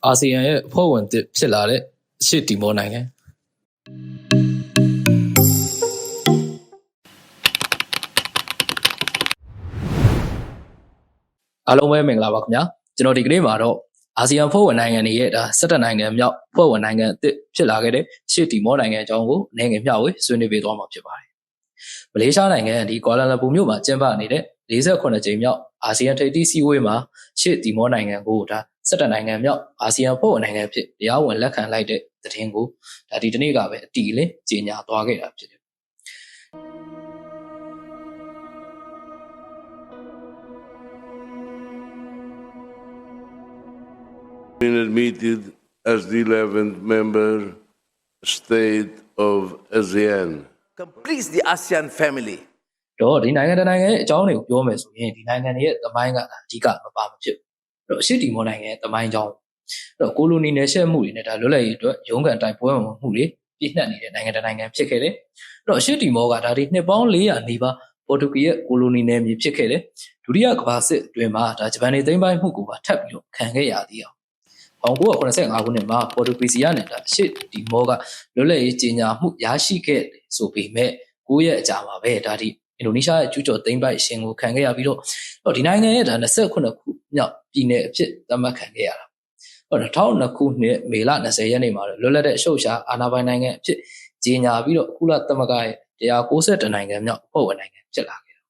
အာဆီယံရဲ့အဖွဲ့ဝင်ဖြစ်လာတဲ့ရှစ်တီမောနိုင်ငံအားလုံးပဲမင်္ဂလာပါခင်ဗျာကျွန်တော်ဒီကနေ့မှာတော့အာဆီယံအဖွဲ့ဝင်နိုင်ငံတွေရဲ့17နိုင်ငံမြောက်အဖွဲ့ဝင်နိုင်ငံအသစ်ဖြစ်လာခဲ့တဲ့ရှစ်တီမောနိုင်ငံအကြောင်းကိုအနေငယ်မျှဝေဆွေးနွေးပေးသွားမှာဖြစ်ပါတယ်မလေးရှားနိုင်ငံဒီကွာလာလမ်ပူမြို့မှာကျင်းပနေတဲ့48ကြိမ်မြောက်အာဆီယံထိပ်သီးစည်းဝေးမှာရှစ်တီမောနိုင်ငံကို17နိုင်ငံမြောက်အာဆီယံအဖွဲ့ဝင်နိုင်ငံဖြစ်တရားဝင်လက်ခံလိုက်တဲ့သတင်းကိုဒီတနေ့ကပဲအတီးလင်းကြေညာသွားခဲ့တာဖြစ်တယ်been admitted as the 11th member state of ASEAN. Completes the ASEAN family. တော့ဒီနိုင်ငံတနိုင်ငံရဲ့အကြောင်းတွေကိုပြောမယ်ဆိုရင်ဒီနိုင်ငံရဲ့သမိုင်းကအဓိကမပါမဖြစ်ဘူး။တော့ရှစ်တီမောနိုင်ငံရဲ့သမိုင်းအကြောင်းတော့ကိုလိုနီနယ်ရှက်မှုတွေနဲ့လွတ်လပ်ရေးအတွက်ရုန်းကန်တိုက်ပွဲဝင်မှုတွေပြည့်နှက်နေတဲ့နိုင်ငံတနိုင်ငံဖြစ်ခဲ့တယ်။တော့ရှစ်တီမောကဒီနှစ်ပေါင်း400နီးပါးပေါ်တူဂီရဲ့ကိုလိုနီနယ်မြေဖြစ်ခဲ့တယ်။ဒုတိယကမ္ဘာစစ်အတွင်းမှာဂျပန်တွေသိမ်းပိုက်မှုကိုပါထပ်ပြီးတော့ခံခဲ့ရသေးအောင်1985ခုနှစ်မှာပေါ်တူဂီစီကနေရှစ်တီမောကလွတ်လပ်ရေးကြေညာမှုရရှိခဲ့ဆိုပေမဲ့9ရက်အကြာမှာပဲဒီအင်ဒိုနီးရှားရဲ့ကျူးကျော်သိမ်းပိုက်ရှင်ကိုခံခဲ့ရပြီးတော့ဒီနိုင်ငံရဲ့29ခုမြောက်ပြည်နယ်အဖြစ်သတ်မှတ်ခံခဲ့ရတာ2002ခုနှစ်မေလ20ရက်နေ့မှာလွတ်လပ်တဲ့အရှုပ်ရှားအာဏာပိုင်နိုင်ငံအဖြစ်ကြေညာပြီးတော့ကုလသမဂ္ဂရဲ့192နိုင်ငံမြောက်အဖွဲ့ဝင်နိုင်ငံဖြစ်လာခဲ့တယ်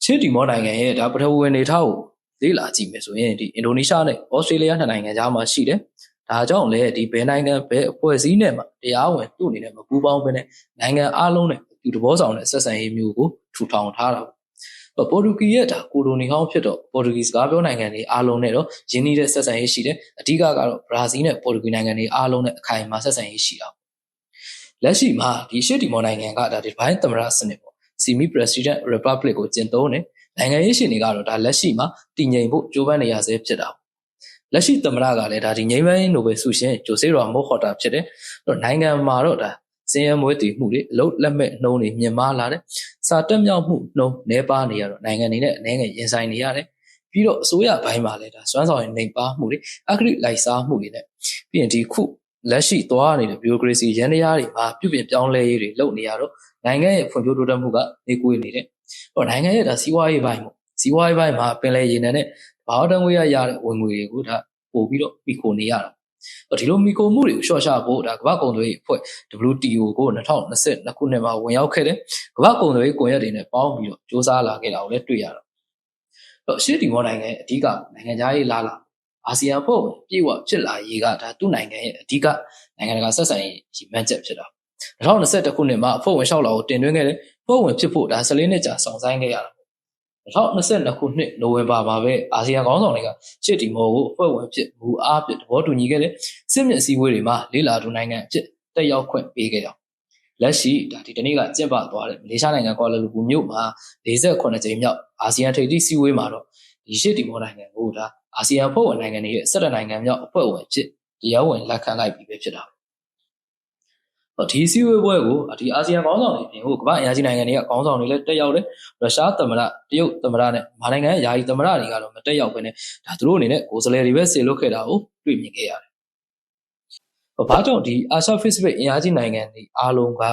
ရှစ်တီမောနိုင်ငံရဲ့ပထဝီဝင်နေထားကိုလေ့လာကြည့်မယ်ဆိုရင်ဒီအင်ဒိုနီးရှားနဲ့ဩစတြေးလျနှစ်နိုင်ငံကြားမှာရှိတယ်။ဒါကြောင့်လည်းဒီဘယ်နိုင်ငံဘယ်အဖွဲ့အစည်းနဲ့မှတရားဝင်သူ့အနေနဲ့မပူးပေါင်းဘဲနဲ့နိုင်ငံအားလုံးနဲ့ဒီသဘောဆောင်တဲ့ဆက်ဆံရေးမျိုးကိုထူထောင်ထားတာ။ပေါ်တူဂီရဲ့ကိုလိုနီဟောင်းဖြစ်တော့ပေါ်တူဂီစကားပြောနိုင်ငံတွေအားလုံးနဲ့တော့ရင်းနှီးတဲ့ဆက်ဆံရေးရှိတယ်။အဓိကကတော့ဘရာဇီးနဲ့ပေါ်တူဂီနိုင်ငံတွေအားလုံးနဲ့အခိုင်အမာဆက်ဆံရေးရှိတာ။လက်ရှိမှာဒီရှစ်တီမောနိုင်ငံကဒီဘိုင်းသမ္မတစနစ်ပေါ့။ Semi President Republic ကိုကျင့်သုံးတယ်။နိုင်ငံရေးရှင်တွေကတော့လက်ရှိမှာတည်ငြိမ်ဖို့ကြိုးပမ်းနေရဆဲဖြစ်တာလက်ရှိသမ္မတကလည်းဒီငြိမ်းချမ်းရေးနိုဘယ်ဆုရှင်ဂျိုဆေရာမိုဟော်တာဖြစ်တယ်နိုင်ငံမှာတော့စင်ရမွေးတည်မှုတွေအလုတ်လက်မဲ့နှုံးတွေမြင့်မားလာတယ်စာတက်မြောက်မှုနှုံးနှဲပါနေရတော့နိုင်ငံတွေနဲ့အနေငယ်ရင်ဆိုင်နေရတယ်ပြီးတော့အစိုးရဘိုင်းမှာလည်းစွမ်းဆောင်ရည်နှိမ်ပါမှုတွေအဂရိလိုက်စားမှုတွေနဲ့ပြီးရင်ဒီခုလက်ရှိသွားနေတဲ့ဘီယိုကရေစီရန်တရားတွေမှာပြုပြင်ပြောင်းလဲရေးတွေလုပ်နေရတော့နိုင်ငံရဲ့ဖွံ့ဖြိုးတိုးတက်မှုကနေကွေးနေတယ်နိုင်ငံရဲ့စီးပွားရေးပိုင်းပေါ့စီးပွားရေးပိုင်းမှာပင်လယ်ရေနံနဲ့ဘာဝတန်ငွေရတဲ့ဝင်ငွေတွေကိုပို့ပြီးတော့မိခိုနေရတာဒီလိုမိခိုမှုတွေကိုရှော့ချဖို့ကမ္ဘာကုန်သွယ်ရေးအဖွဲ့ WTO ကို2022ခုနှစ်မှာဝင်ရောက်ခဲ့တယ်ကမ္ဘာကုန်သွယ်ရေးကွန်ရက်တွေနဲ့ပေါင်းပြီးတော့စ조사လာခဲ့တာကိုလည်းတွေ့ရတော့ရှစ်တီမောနိုင်ငံအဓိကနိုင်ငံခြားရေးလာအာဆီယံအဖွဲ့ဝင်ပြည်ဝဖြစ်လာရေးကသူ့နိုင်ငံရဲ့အဓိကနိုင်ငံတကာဆက်ဆံရေးရည်မှန်းချက်ဖြစ်တာ2021ခုနှစ်မှာအဖွဲ့ဝင်6လကိုတင်သွင်းခဲ့တယ်ဖွဲ့ဝင်ဖြစ်ဖို့14နှစ်ကြာဆောင်ဆိုင်ခဲ့ရတာ2022ခုနှစ်နိုဝင်ဘာမှာပဲအာဆီယံခေါင်းဆောင်တွေကရှစ်တီမောကိုဖွဲ့ဝင်ဖြစ်မူအားဖြင့်သဘောတူညီခဲ့တဲ့စစ်မြစ်အစည်းအဝေးတွေမှာလေးလာသူနိုင်ငံအဖြစ်တက်ရောက်ခွင့်ပေးခဲ့ကြောင်းလက်ရှိဒီတနေ့ကကျင်းပသွားတဲ့မလေးရှားနိုင်ငံကွာလာလမ်ပူမြို့မှာ48ကြိမ်မြောက်အာဆီယံထိပ်သီးစည်းဝေးမှာတော့ဒီရှစ်တီမောနိုင်ငံကိုအာဆီယံအဖွဲ့ဝင်နိုင်ငံတွေရဲ့17နိုင်ငံမြောက်အဖွဲ့ဝင်ဖြစ်တရားဝင်လက်ခံလိုက်ပြီပဲဖြစ်တာဒီစည်းဝေးပွဲကိုဒီအာဆီယံခေါင်းဆောင်တွေပြင်ကမ္ဘာအင်အားကြီးနိုင်ငံတွေကခေါင်းဆောင်တွေလည်းတက်ရောက်တယ်ရုရှားသမ္မတတရုတ်သမ္မတနဲ့မြန်မာနိုင်ငံရဲ့ယာယီသမ္မတတွေကတော့မတက်ရောက်ဘဲနဲ့သူတို့အနေနဲ့ကိုယ်စားလှယ်တွေပဲဆေလွတ်ခဲ့တာကိုတွေ့မြင်ခဲ့ရတယ်။ဘာကြောင့်ဒီအာရှပစိဖိတ်အင်အားကြီးနိုင်ငံတွေအားလုံးက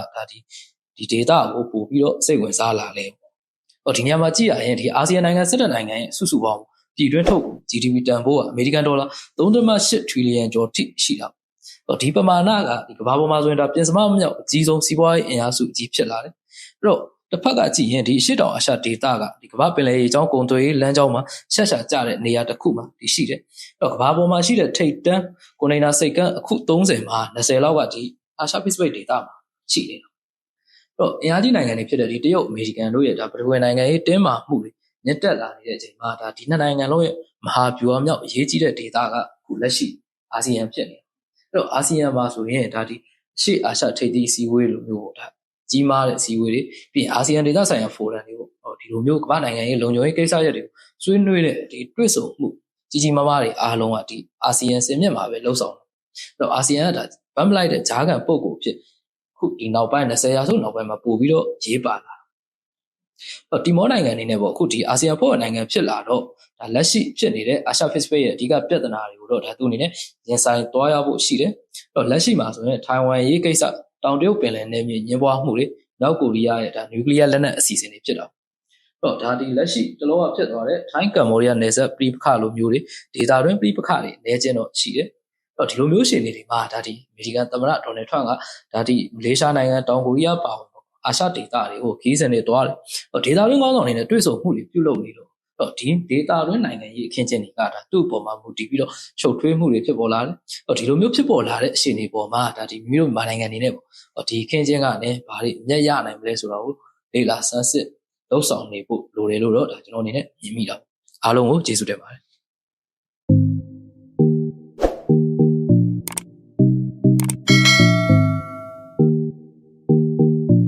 ဒီဒေတာကိုပို့ပြီးတော့စိတ်ဝင်စားလာလဲ။ဒီနေရာမှာကြည့်ရရင်ဒီအာဆီယံနိုင်ငံ17နိုင်ငံရဲ့စုစုပေါင်းပြည်တွင်းထုတ် GDP တန်ဖိုးကအမေရိကန်ဒေါ်လာ3.8 ထရီလီယံကျော်ထိရှိတာဒီပမာဏကကမ္ဘာပေါ်မှာဆိုရင်ပြင်စမမြောက်အကြီးဆုံးစီးပွားရေးအင်အားစုအကြီးဖြစ်လာတယ်။အဲ့တော့တစ်ဖက်ကကြည့်ရင်ဒီအရှေ့တောင်အာရှဒေသကကမ္ဘာပင်လယ်ရေကြောင်းကုန်သွယ်ရေးလမ်းကြောင်းမှာဆက်ရှာကျတဲ့နေရာတစ်ခုမှာရှိတယ်။အဲ့တော့ကမ္ဘာပေါ်မှာရှိတဲ့ထိပ်တန်းကွန်တိန်နာစိတ်ကမ်းအခု30မှာ20လောက်ကဒီအာရှပစိဖိတ်ဒေသမှာရှိနေတယ်။အဲ့တော့အင်အားကြီးနိုင်ငံတွေဖြစ်တဲ့ဒီတရုတ်အမေရိကန်တို့ရဲ့ပထဝီနိုင်ငံရေးတင်းမာမှုတွေညက်တက်လာနေတဲ့အချိန်မှာဒီနှစ်နိုင်ငံလုံးရဲ့မဟာဗျူဟာမြောက်အရေးကြီးတဲ့ဒေသကအခုလက်ရှိအာဆီယံဖြစ်နေအဲ့တော့အာဆီယံမှာဆိုရင်ဒီရှေ့အာရှထိပ်သီးအစည်းအဝေးလိုမျိုးကြီးမားတဲ့အစည်းအဝေးတွေပြီးရင်အာဆီယံဒေသဆိုင်ရာဖိုရမ်တွေဒီလိုမျိုးကမ္ဘာနိုင်ငံရေးလုံခြုံရေးကိစ္စရပ်တွေကိုဆွေးနွေးတဲ့တွေ့ဆုံမှုကြီးကြီးမားမားတွေအားလုံးကဒီအာဆီယံစင်မြင့်မှာပဲလှုပ်ဆောင်တယ်အဲ့တော့အာဆီယံကဗမ်းမလိုက်တဲ့ဂျားကန်ပုံကိုဖြစ်ခုဒီနောက်ပိုင်း20ရာစုနောက်ပိုင်းမှာပို့ပြီးတော့ရေးပါလာ တီမောနိုင်ငံအနေနဲ့ပေါ့အခုဒီအာဆီယံဖွဲ့ဝင်နိုင်ငံဖြစ်လာတော့ဒါလက်ရှိဖြစ်နေတဲ့အာရှပစိဖိတ်ရဲ့အဓိကပြဿနာတွေကိုတော့ဒါသူအနေနဲ့ရင်ဆိုင်သွားရဖို့ရှိတယ်။တော့လက်ရှိမှာဆိုရင်ထိုင်ဝမ်ရေးကိစ္စတောင်တရုတ်ပင်လယ်နယ်မြေညှင်းပွားမှုတွေနောက်ကိုရီးယားရဲ့ဒါနျူကလ িয়ার လက်နက်အစီအစဉ်တွေဖြစ်တာ။တော့ဒါဒီလက်ရှိတလောကဖြစ်သွားတဲ့ထိုင်းကမ္ဘောဒီးယားနယ်စပ်ပြည်ပခလိုမျိုးတွေဒေတာတွင်းပြည်ပခတွေနေကျင်းတော့ရှိတယ်။တော့ဒီလိုမျိုးရှင်တွေမှာဒါဒီအမေရိကန်သမ္မတဒေါ်နယ်ထရန့်ကဒါဒီမလေးရှားနိုင်ငံတောင်ကိုရီးယားပါဝင်အာရှဒေတာတွေကိုခီးစံတွေတွားတယ်။ဒေတာတွင်းကောင်းဆောင်တွေနဲ့တွေ့ဆုံမှုတွေပြုလုပ်နေတော့ဒီဒေတာတွင်းနိုင်ငံရေးအခင်းကျင်းတွေကဒါသူ့အပေါ်မှာမူတည်ပြီးတော့ရှုပ်ထွေးမှုတွေဖြစ်ပေါ်လာတယ်။ဒီလိုမျိုးဖြစ်ပေါ်လာတဲ့အခြေအနေပေါ်မှာဒါဒီမိတို့မြန်မာနိုင်ငံအနေနဲ့ပေါ့ဒီအခင်းကျင်းကနေဘာတွေအမျက်ရနိုင်မလဲဆိုတော့လေ့လာဆန်းစစ်လှုပ်ဆောင်နေဖို့လိုတယ်လို့တော့ဒါကျွန်တော်အနေနဲ့မြင်မိတာ။အားလုံးကိုကျေးဇူးတင်ပါတယ်